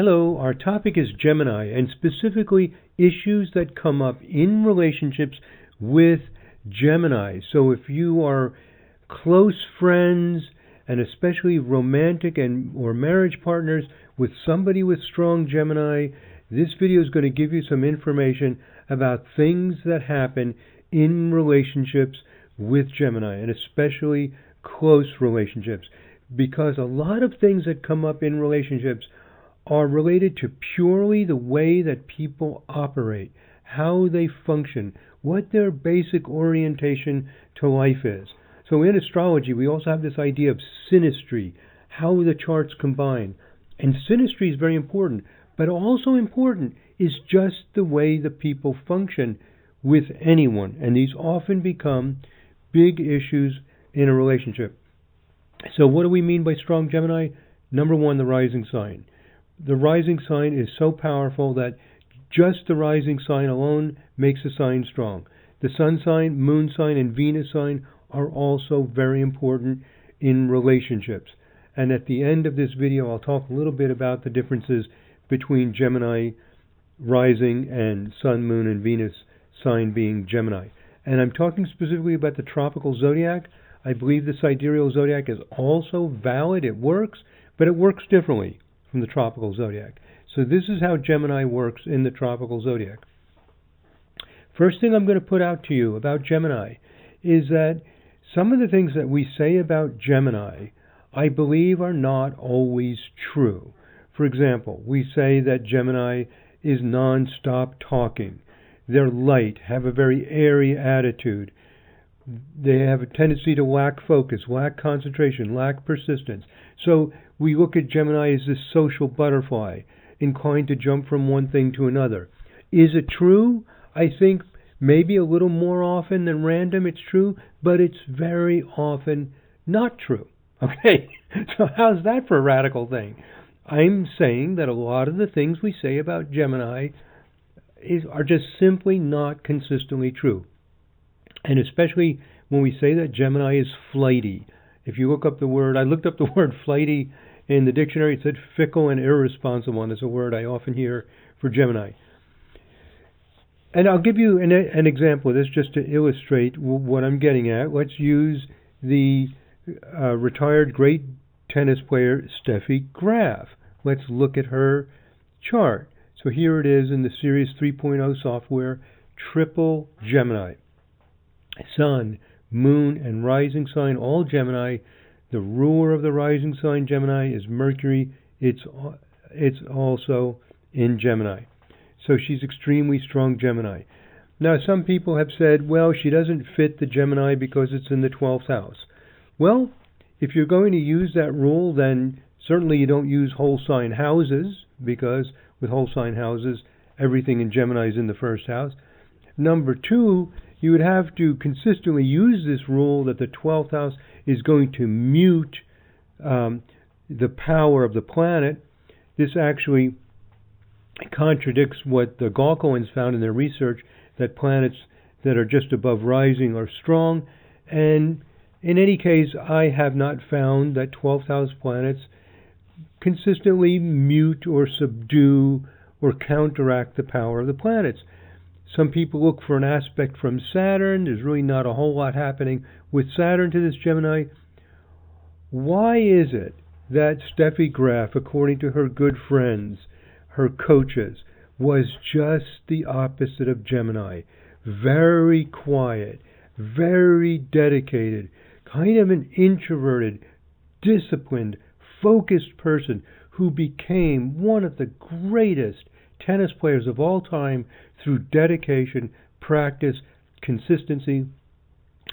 Hello, our topic is Gemini, and specifically issues that come up in relationships with Gemini. So if you are close friends, and especially romantic and or marriage partners with somebody with strong Gemini, this video is going to give you some information about things that happen in relationships with Gemini, and especially close relationships, because a lot of things that come up in relationships are related to purely the way that people operate, how they function, what their basic orientation to life is. So in astrology, we also have this idea of synastry, how the charts combine. And synastry is very important, but also important is just the way the people function with anyone. And these often become big issues in a relationship. So what do we mean by strong Gemini? Number one, the rising sign. The rising sign is so powerful that just the rising sign alone makes a sign strong. The sun sign, moon sign, and Venus sign are also very important in relationships. And at the end of this video, I'll talk a little bit about the differences between Gemini rising and sun, moon, and Venus sign being Gemini. And I'm talking specifically about the tropical zodiac. I believe the sidereal zodiac is also valid. It works, but it works differently from the tropical zodiac. So this is how Gemini works in the tropical zodiac. First thing I'm going to put out to you about Gemini is that some of the things that we say about Gemini, I believe, are not always true. For example, we say that Gemini is non-stop talking. They're light, have a very airy attitude. They have a tendency to lack focus, lack concentration, lack persistence. So we look at Gemini as this social butterfly, inclined to jump from one thing to another. Is it true? I think maybe a little more often than random it's true, but it's very often not true. Okay, so how's that for a radical thing? I'm saying that a lot of the things we say about Gemini are just simply not consistently true. And especially when we say that Gemini is flighty. If you look up the word, I looked up the word flighty in the dictionary, it said fickle and irresponsible, and it's a word I often hear for Gemini. And I'll give you an example of this just to illustrate what I'm getting at. Let's use the retired great tennis player Steffi Graf. Let's look at her chart. So here it is in the Series 3.0 software, triple Gemini. Sun, moon, and rising sign, all Gemini. The ruler of the rising sign, Gemini, is Mercury. It's also in Gemini. So she's extremely strong Gemini. Now, some people have said, well, she doesn't fit the Gemini because it's in the 12th house. Well, if you're going to use that rule, then certainly you don't use whole sign houses, because with whole sign houses, everything in Gemini is in the first house. Number two, you would have to consistently use this rule that the 12th house is going to mute the power of the planet. This actually contradicts what the Gauquelins found in their research, that planets that are just above rising are strong. And in any case, I have not found that 12th house planets consistently mute or subdue or counteract the power of the planets. Some people look for an aspect from Saturn. There's really not a whole lot happening with Saturn to this Gemini. Why is it that Steffi Graf, according to her good friends, her coaches, was just the opposite of Gemini? Very quiet, very dedicated, kind of an introverted, disciplined, focused person who became one of the greatest tennis players of all time through dedication, practice, consistency.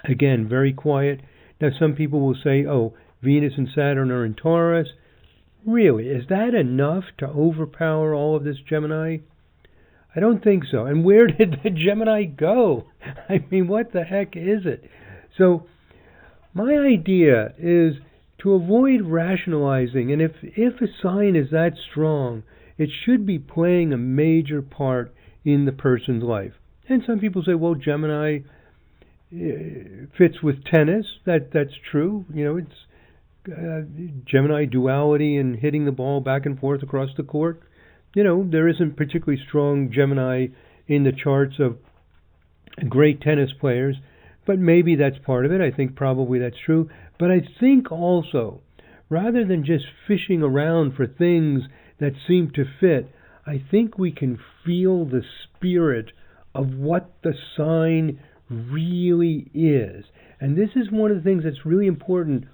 Again, very quiet. Now, some people will say, oh, Venus and Saturn are in Taurus. Really, is that enough to overpower all of this Gemini? I don't think so. And where did the Gemini go? I mean, what the heck is it? So, my idea is to avoid rationalizing, and if a sign is that strong, it should be playing a major part in the person's life. And some people say, well, Gemini fits with tennis. That's true. You know, it's Gemini duality and hitting the ball back and forth across the court. there isn't particularly strong Gemini in the charts of great tennis players, but maybe that's part of it. I think probably that's true. But I think also, rather than just fishing around for things that seem to fit, I think we can feel the spirit of what the sign really is. And this is one of the things that's really important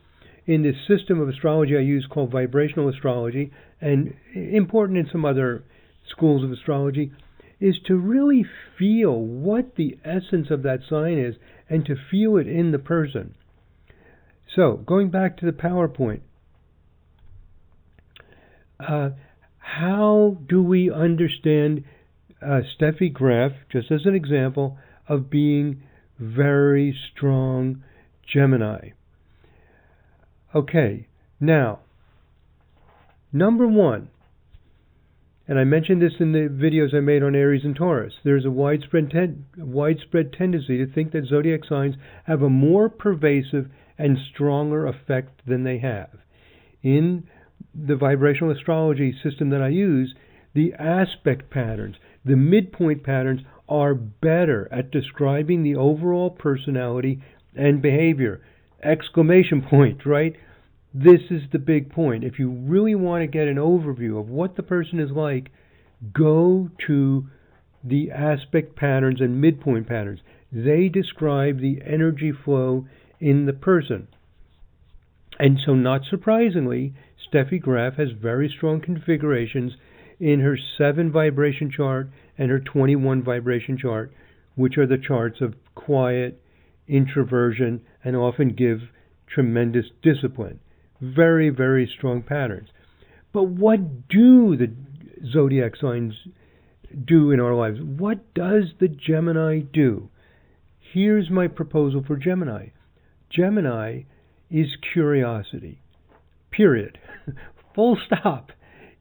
in this system of astrology I use called vibrational astrology, and important in some other schools of astrology, is to really feel what the essence of that sign is and to feel it in the person. So, going back to the PowerPoint, how do we understand Steffi Graf, just as an example, of being very strong Gemini? Okay, now, number one, and I mentioned this in the videos I made on Aries and Taurus, there's a widespread tendency to think that zodiac signs have a more pervasive and stronger effect than they have. In the vibrational astrology system that I use, the aspect patterns, the midpoint patterns, are better at describing the overall personality and behavior. Exclamation point, right? This is the big point. If you really want to get an overview of what the person is like, go to the aspect patterns and midpoint patterns. They describe the energy flow in the person. And so, not surprisingly, Steffi Graf has very strong configurations in her 7 vibration chart and her 21 vibration chart, which are the charts of quiet, introversion, and often give tremendous discipline. Very, very strong patterns. But what do the zodiac signs do in our lives? What does the Gemini do? Here's my proposal for Gemini. Gemini is curiosity. Period. Full stop.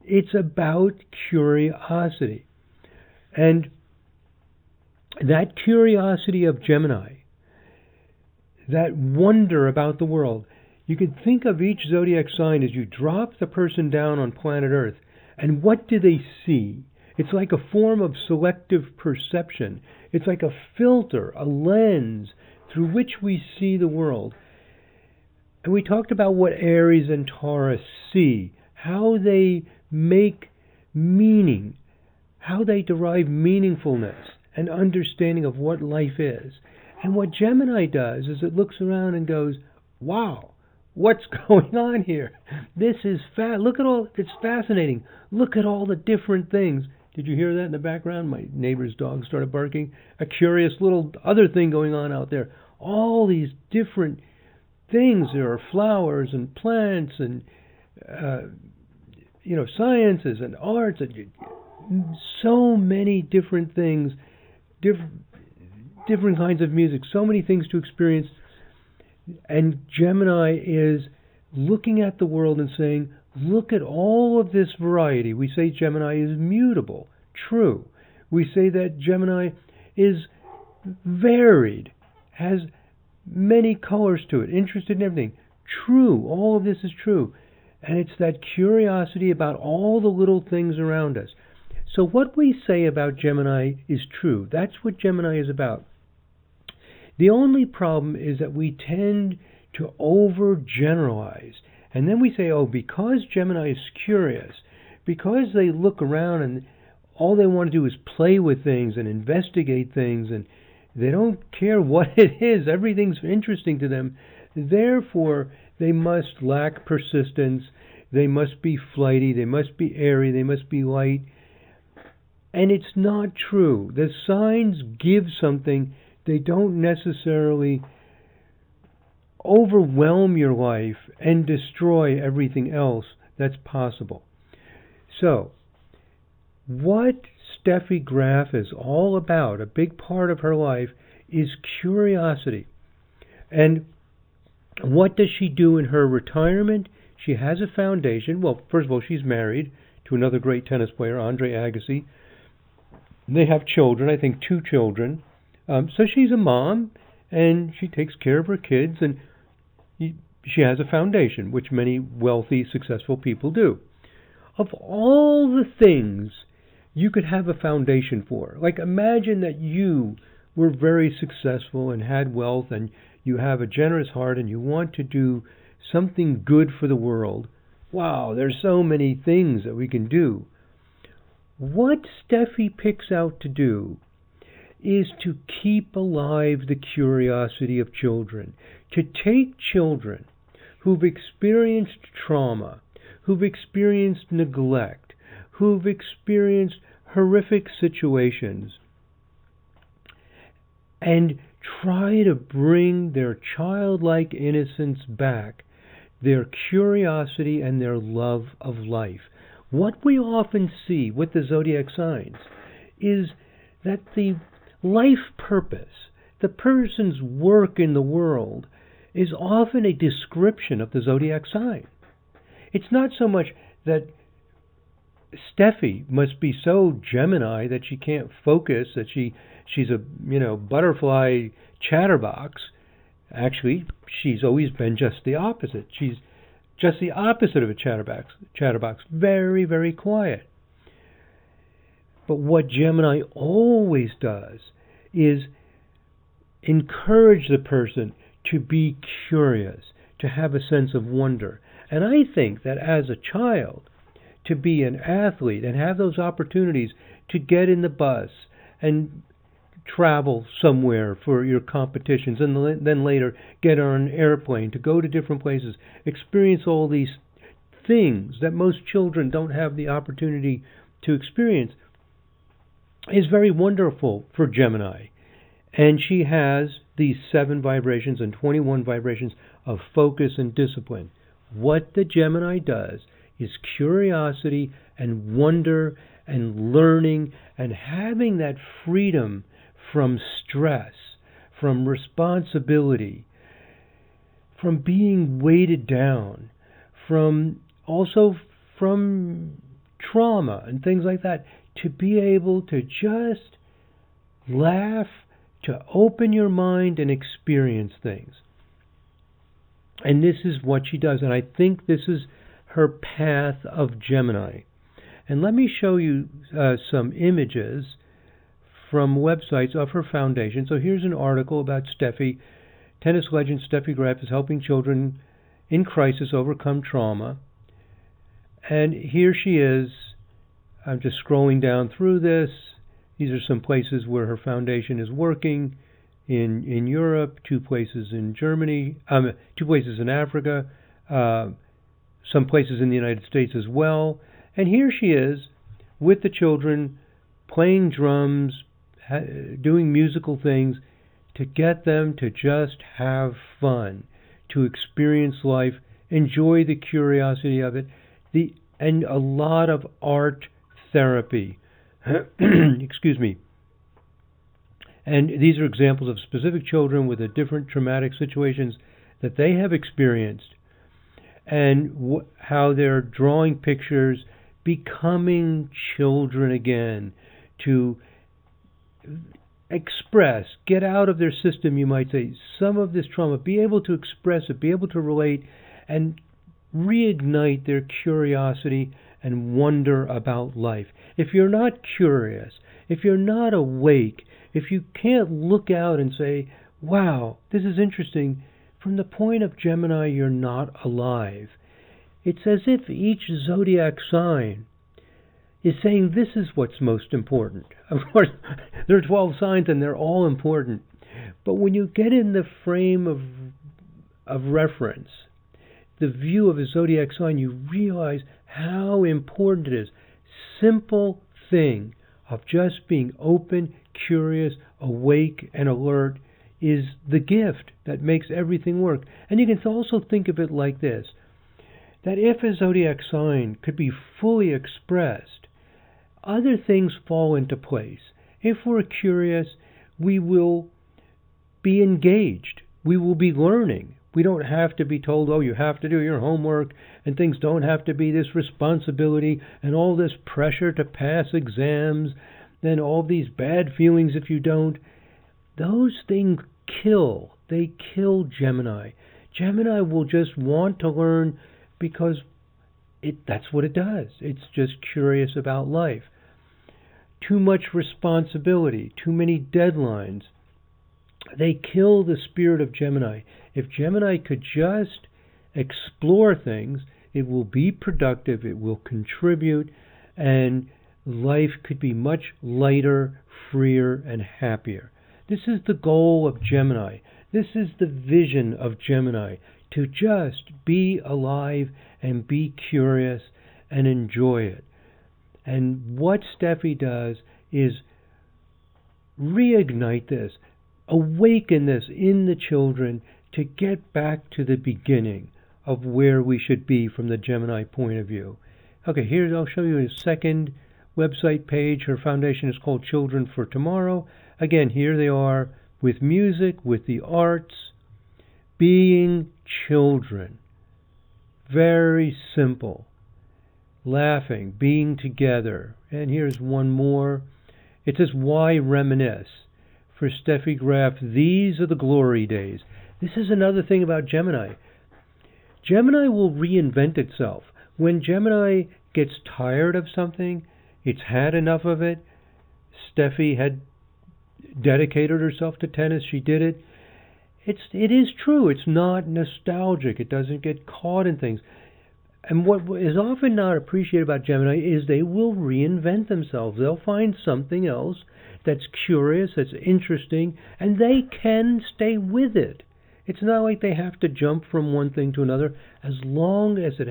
It's about curiosity. And that curiosity of Gemini, that wonder about the world, you can think of each zodiac sign as you drop the person down on planet Earth, and what do they see? It's like a form of selective perception. It's like a filter, a lens through which we see the world. And we talked about what Aries and Taurus see, how they make meaning, how they derive meaningfulness and understanding of what life is. And what Gemini does is it looks around and goes, wow, what's going on here? This is look at all, it's fascinating. Look at all the different things. Did you hear that in the background? My neighbor's dog started barking. A curious little other thing going on out there. All these different things. There are flowers and plants and sciences and arts and so many different things, different kinds of music, so many things to experience. And Gemini is looking at the world and saying, look at all of this variety. We say Gemini is mutable. True. We say that Gemini is varied, has many colors to it, interested in everything. True. All of this is true. And it's that curiosity about all the little things around us. So what we say about Gemini is true. That's what Gemini is about. The only problem is that we tend to overgeneralize. And then we say, oh, because Gemini is curious, because they look around and all they want to do is play with things and investigate things, and they don't care what it is, everything's interesting to them, therefore they must lack persistence, they must be flighty, they must be airy, they must be light. And it's not true. The signs give something. They don't necessarily overwhelm your life and destroy everything else that's possible. So, what Steffi Graf is all about, a big part of her life, is curiosity. And what does she do in her retirement? She has a foundation. Well, first of all, she's married to another great tennis player, Andre Agassi. They have children, I think 2 children. So she's a mom, and she takes care of her kids, and she has a foundation, which many wealthy, successful people do. Of all the things you could have a foundation for. Like imagine that you were very successful and had wealth and you have a generous heart and you want to do something good for the world. Wow, there's so many things that we can do. What Steffi picks out to do is to keep alive the curiosity of children, to take children who've experienced trauma, who've experienced neglect, who've experienced horrific situations, and try to bring their childlike innocence back, their curiosity and their love of life. What we often see with the zodiac signs is that the life purpose, the person's work in the world, is often a description of the zodiac sign. It's not so much that Steffi must be so Gemini that she can't focus, that she's a butterfly chatterbox. Actually, she's always been just the opposite. She's just the opposite of a chatterbox. Very, very quiet. But what Gemini always does is encourage the person to be curious, to have a sense of wonder. And I think that as a child, to be an athlete and have those opportunities to get in the bus and travel somewhere for your competitions and then later get on an airplane to go to different places, experience all these things that most children don't have the opportunity to experience, is very wonderful for Gemini. And she has these 7 vibrations and 21 vibrations of focus and discipline. What the Gemini does is curiosity and wonder and learning and having that freedom from stress, from responsibility, from being weighted down, from trauma and things like that, to be able to just laugh, to open your mind and experience things. And this is what she does, and I think this is her path of Gemini. And let me show you some images from websites of her foundation. So here's an article about Steffi. Tennis legend Steffi Graf is helping children in crisis overcome trauma. And here she is. I'm just scrolling down through this. These are some places where her foundation is working in Europe, 2 places in Germany, 2 places in Africa, some places in the United States as well. And here she is with the children playing drums, doing musical things to get them to just have fun, to experience life, enjoy the curiosity of it, and a lot of art therapy. Excuse me. And these are examples of specific children with the different traumatic situations that they have experienced, and how they're drawing pictures, becoming children again, to express, get out of their system, you might say, some of this trauma, be able to express it, be able to relate, and reignite their curiosity and wonder about life. If you're not curious, if you're not awake, if you can't look out and say, wow, this is interesting, from the point of Gemini, you're not alive. It's as if each zodiac sign is saying this is what's most important. Of course, there are 12 signs and they're all important. But when you get in the frame of reference, the view of a zodiac sign, you realize how important it is. Simple thing of just being open, curious, awake, and alert is the gift that makes everything work. And you can also think of it like this, that if a zodiac sign could be fully expressed, other things fall into place. If we're curious, we will be engaged. We will be learning. We don't have to be told, oh, you have to do your homework, and things don't have to be this responsibility and all this pressure to pass exams, then all these bad feelings if you don't. Those things kill. They kill Gemini. Gemini will just want to learn because that's what it does. It's just curious about life. too much responsibility, too many deadlines. They kill the spirit of Gemini. If Gemini could just explore things, it will be productive, it will contribute, and life could be much lighter, freer, and happier. This is the goal of Gemini. This is the vision of Gemini, to just be alive and be curious and enjoy it. And what Steffi does is reignite this, awaken this in the children to get back to the beginning of where we should be from the Gemini point of view. Okay, here I'll show you a second website page. Her foundation is called Children for Tomorrow. Again, here they are with music, with the arts, being children. Very simple. Laughing, being together. And here's one more. It says, why reminisce? For Steffi Graf, these are the glory days. This is another thing about Gemini. Gemini will reinvent itself. When Gemini gets tired of something, it's had enough of it. Steffi had dedicated herself to tennis. She did it. It is true. It's not nostalgic. It doesn't get caught in things. And what is often not appreciated about Gemini is they will reinvent themselves. They'll find something else that's curious, that's interesting, and they can stay with it. It's not like they have to jump from one thing to another. As long as it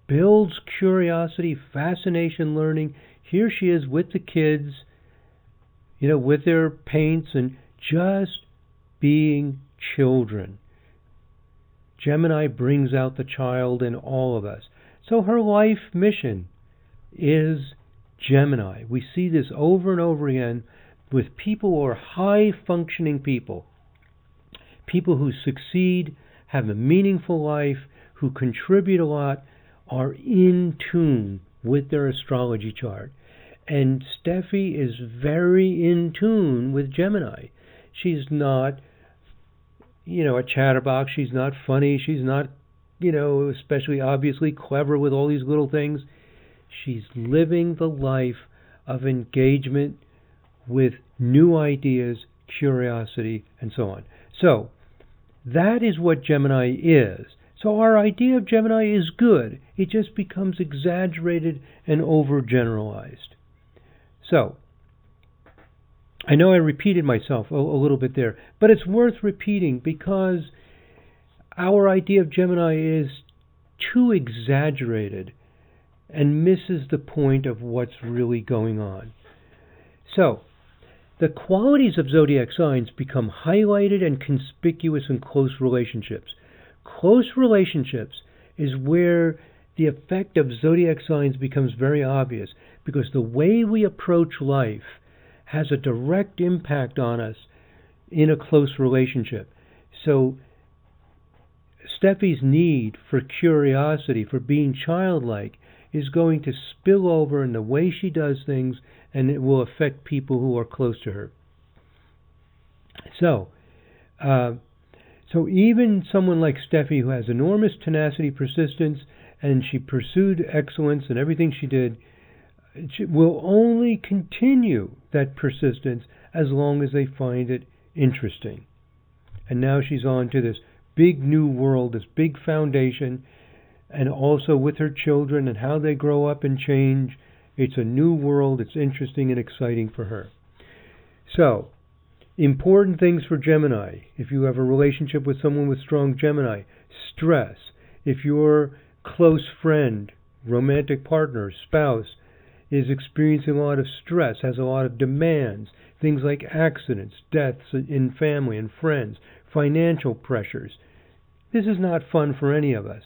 builds curiosity, fascination, learning, here she is with the kids, with their paints and just being children. Gemini brings out the child in all of us. So her life mission is Gemini. We see this over and over again with people who are high-functioning people. People who succeed, have a meaningful life, who contribute a lot, are in tune with their astrology chart. And Steffi is very in tune with Gemini. She's not, a chatterbox. She's not funny. She's not, especially obviously clever with all these little things. She's living the life of engagement with new ideas, curiosity, and so on. So, that is what Gemini is. So our idea of Gemini is good. It just becomes exaggerated and overgeneralized. So, I know I repeated myself a little bit there, but it's worth repeating because our idea of Gemini is too exaggerated and misses the point of what's really going on. So, the qualities of zodiac signs become highlighted and conspicuous in close relationships. Close relationships is where the effect of zodiac signs becomes very obvious, because the way we approach life has a direct impact on us in a close relationship. So Steffi's need for curiosity, for being childlike, is going to spill over in the way she does things, and it will affect people who are close to her. So even someone like Steffi, who has enormous tenacity, persistence, and she pursued excellence in everything she did, she will only continue that persistence as long as they find it interesting. And now she's on to this big new world, this big foundation, and also with her children and how they grow up and change. It's a new world. It's interesting and exciting for her. So, important things for Gemini. If you have a relationship with someone with strong Gemini, stress. If your close friend, romantic partner, spouse is experiencing a lot of stress, has a lot of demands, things like accidents, deaths in family and friends, financial pressures. This is not fun for any of us.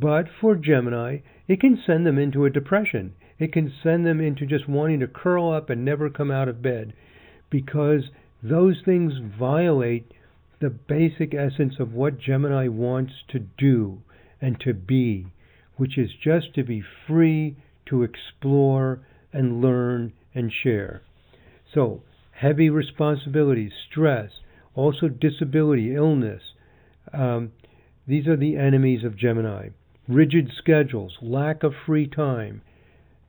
But for Gemini, it can send them into a depression. It can send them into just wanting to curl up and never come out of bed, because those things violate the basic essence of what Gemini wants to do and to be, which is just to be free to explore and learn and share. So, heavy responsibilities, stress, also disability, illness. These are the enemies of Gemini. Rigid schedules, lack of free time.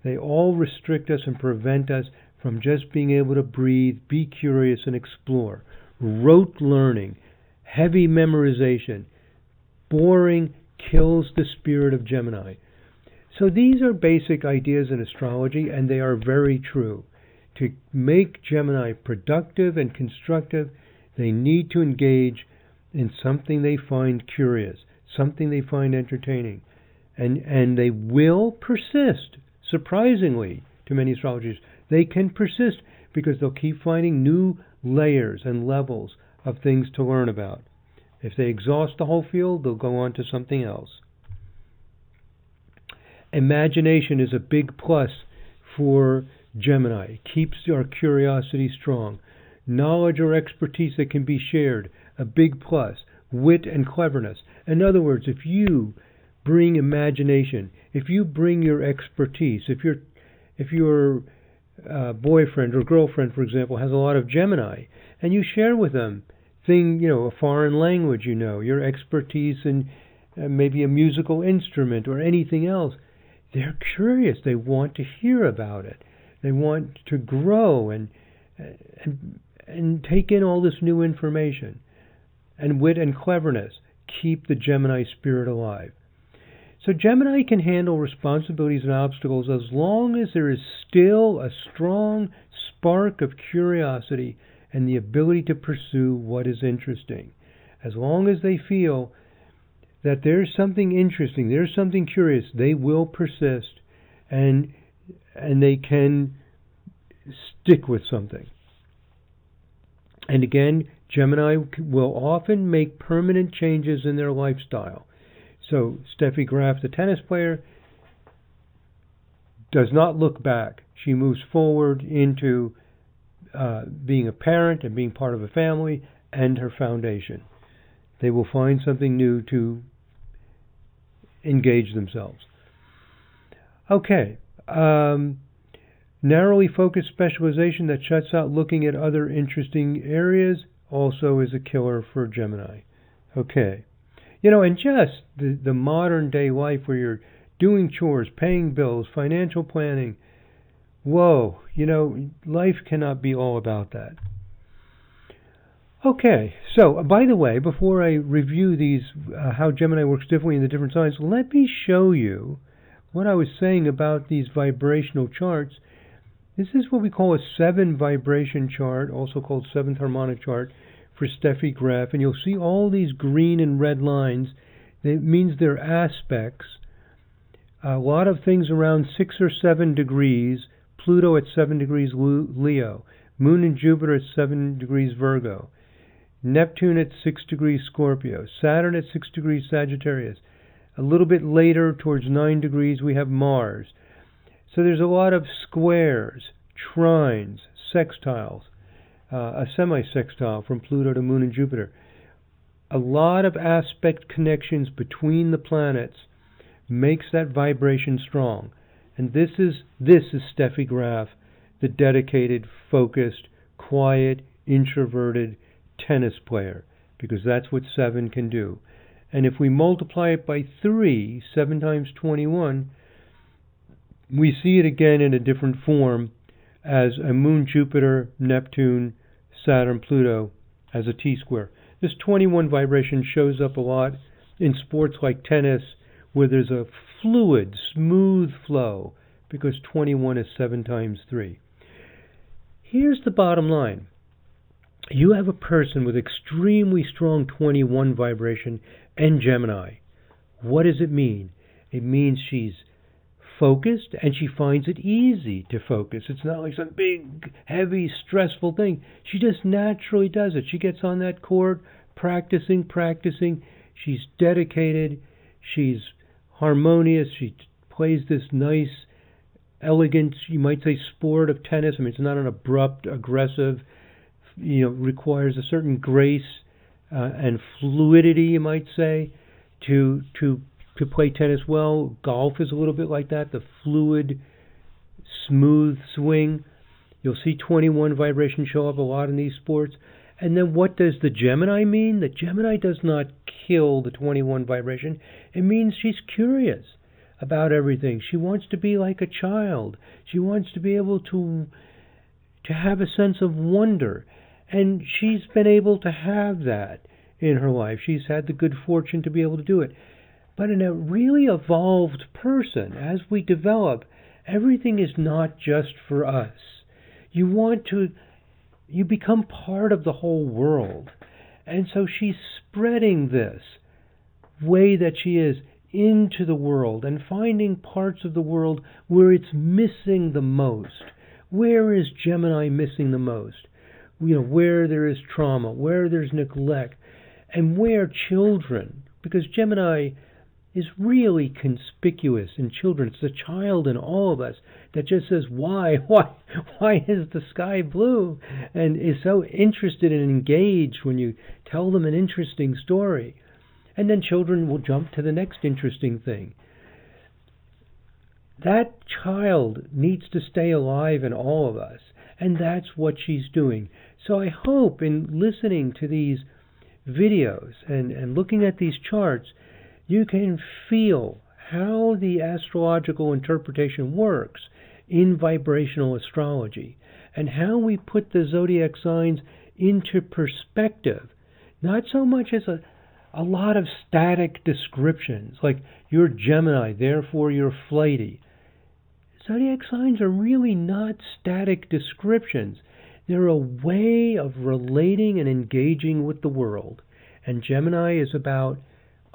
They all restrict us and prevent us from just being able to breathe, be curious, and explore. Rote learning, heavy memorization, boring kills the spirit of Gemini. So these are basic ideas in astrology, and they are very true. To make Gemini productive and constructive, they need to engage in something they find curious, something they find entertaining. And they will persist, surprisingly, to many astrologers. They can persist because they'll keep finding new layers and levels of things to learn about. If they exhaust the whole field, they'll go on to something else. Imagination is a big plus for Gemini. It keeps our curiosity strong. Knowledge or expertise that can be shared, a big plus. Wit and cleverness. In other words, if you bring imagination, if you bring your expertise, if your boyfriend or girlfriend, for example, has a lot of Gemini, and you share with them a foreign language, your expertise in maybe a musical instrument or anything else, they're curious. They want to hear about it. They want to grow and take in all this new information. And wit and cleverness keep the Gemini spirit alive. So Gemini can handle responsibilities and obstacles as long as there is still a strong spark of curiosity and the ability to pursue what is interesting. As long as they feel that there's something interesting, there's something curious, they will persist and they can stick with something. And again, Gemini will often make permanent changes in their lifestyle. So Steffi Graf, the tennis player, does not look back. She moves forward into being a parent and being part of a family and her foundation. They will find something new to engage themselves. Okay. Narrowly focused specialization that shuts out looking at other interesting areas also is a killer for Gemini. Okay. And just the modern day life where you're doing chores, paying bills, financial planning, whoa, life cannot be all about that. Okay, so by the way, before I review these, how Gemini works differently in the different signs, let me show you what I was saying about these vibrational charts. This is what we call a 7 vibration chart, also called 7th harmonic chart for Steffi Graf, and you'll see all these green and red lines. It means they're aspects. A lot of things around 6 or 7 degrees. Pluto at 7 degrees Leo. Moon and Jupiter at 7 degrees Virgo. Neptune at 6 degrees Scorpio. Saturn at 6 degrees Sagittarius. A little bit later, towards 9 degrees, we have Mars. So there's a lot of squares, trines, sextiles, a semi-sextile from Pluto to Moon and Jupiter. A lot of aspect connections between the planets makes that vibration strong. And this is Steffi Graf, the dedicated, focused, quiet, introverted tennis player, because that's what 7 can do. And if we multiply it by 3, 7 times 21, we see it again in a different form as a Moon, Jupiter, Neptune, Saturn, Pluto as a T-square. This 21 vibration shows up a lot in sports like tennis, where there's a fluid, smooth flow, because 21 is 7 times 3. Here's the bottom line. You have a person with extremely strong 21 vibration and Gemini. What does it mean? It means she's focused and she finds it easy to focus. It's not like some big, heavy, stressful thing. She just naturally does it. She gets on that court, practicing. She's dedicated. She's harmonious. She plays this nice, elegant, you might say, sport of tennis. I mean, it's not an abrupt, aggressive, requires a certain grace and fluidity, you might say, to play tennis well. Golf is a little bit like that, the fluid, smooth swing. You'll see 21 vibration show up a lot in these sports. And then what does the Gemini mean? The Gemini does not kill the 21 vibration. It means she's curious about everything. She wants to be like a child. She wants to be able to to have a sense of wonder. And she's been able to have that in her life. She's had the good fortune to be able to do it. But in a really evolved person, as we develop, everything is not just for us. You become part of the whole world. And so she's spreading this way that she is into the world and finding parts of the world where it's missing the most. Where is Gemini missing the most? Where there is trauma, where there's neglect, and where children, because Gemini is really conspicuous in children. It's the child in all of us that just says, why is the sky blue? And is so interested and engaged when you tell them an interesting story. And then children will jump to the next interesting thing. That child needs to stay alive in all of us, and that's what she's doing. So I hope in listening to these videos and looking at these charts, you can feel how the astrological interpretation works in vibrational astrology and how we put the zodiac signs into perspective. Not so much as a lot of static descriptions, like you're Gemini, therefore you're flighty. Zodiac signs are really not static descriptions. They're a way of relating and engaging with the world. And Gemini is about,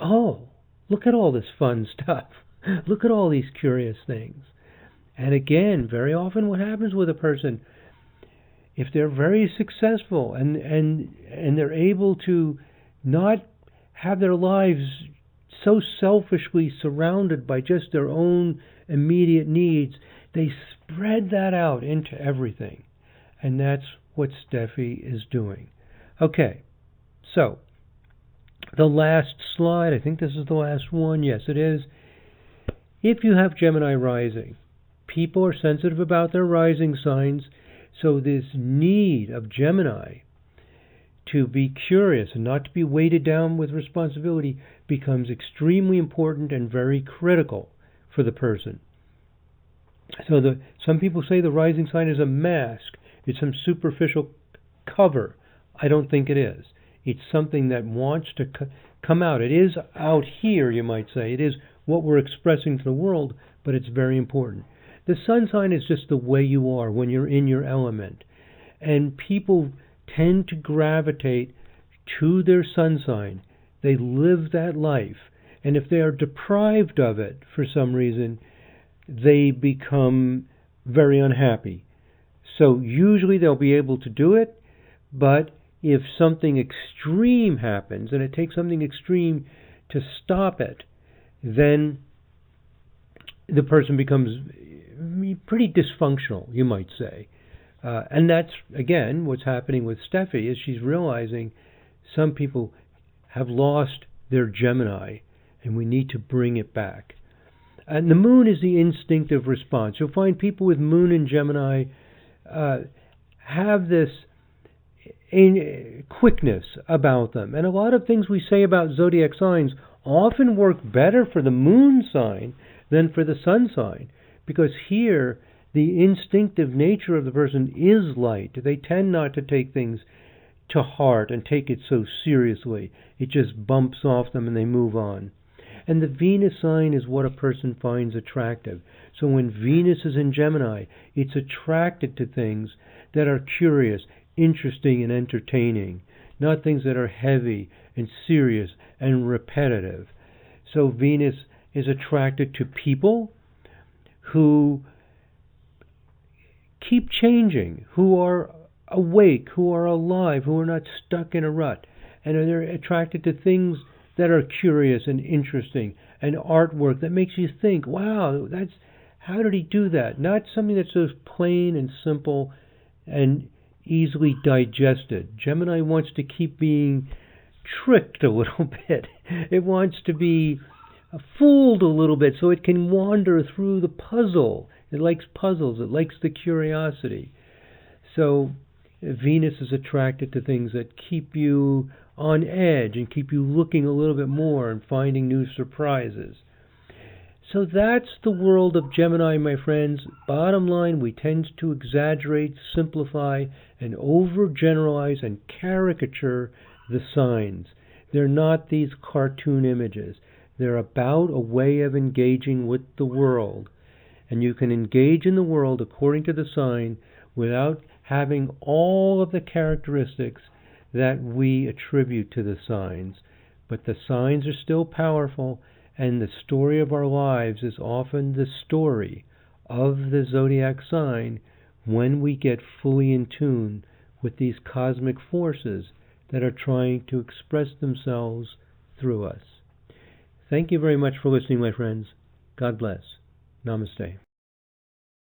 look at all this fun stuff. Look at all these curious things. And again, very often what happens with a person, if they're very successful and they're able to not have their lives so selfishly surrounded by just their own immediate needs, they spread that out into everything. And that's what Steffi is doing. Okay, so the last slide, I think this is the last one. Yes, it is. If you have Gemini rising, people are sensitive about their rising signs, so this need of Gemini to be curious and not to be weighted down with responsibility becomes extremely important and very critical for the person. So some people say the rising sign is a mask. It's some superficial cover. I don't think it is. It's something that wants to come out. It is out here, you might say. It is what we're expressing to the world, but it's very important. The sun sign is just the way you are when you're in your element. And people tend to gravitate to their sun sign. They live that life. And if they are deprived of it for some reason, they become very unhappy. So usually they'll be able to do it, but if something extreme happens, and it takes something extreme to stop it, then the person becomes pretty dysfunctional, you might say. And that's, again, what's happening with Steffi, is she's realizing some people have lost their Gemini, and we need to bring it back. And the moon is the instinctive response. You'll find people with moon in Gemini have this quickness about them. And a lot of things we say about zodiac signs often work better for the moon sign than for the sun sign, because here the instinctive nature of the person is light. They tend not to take things to heart and take it so seriously. It just bumps off them and they move on. And the Venus sign is what a person finds attractive. So when Venus is in Gemini, it's attracted to things that are curious, interesting, and entertaining, not things that are heavy and serious and repetitive. So Venus is attracted to people who keep changing, who are awake, who are alive, who are not stuck in a rut. And they're attracted to things that are curious and interesting, and artwork that makes you think, wow, how did he do that? Not something that's so plain and simple and easily digested. Gemini wants to keep being tricked a little bit. It wants to be fooled a little bit so it can wander through the puzzle. It likes puzzles. It likes the curiosity. So Venus is attracted to things that keep you on edge and keep you looking a little bit more and finding new surprises. So that's the world of Gemini, my friends. Bottom line, we tend to exaggerate, simplify, and overgeneralize and caricature the signs. They're not these cartoon images. They're about a way of engaging with the world. And you can engage in the world according to the sign without having all of the characteristics that we attribute to the signs. But the signs are still powerful, and the story of our lives is often the story of the zodiac sign when we get fully in tune with these cosmic forces that are trying to express themselves through us. Thank you very much for listening, my friends. God bless. Namaste.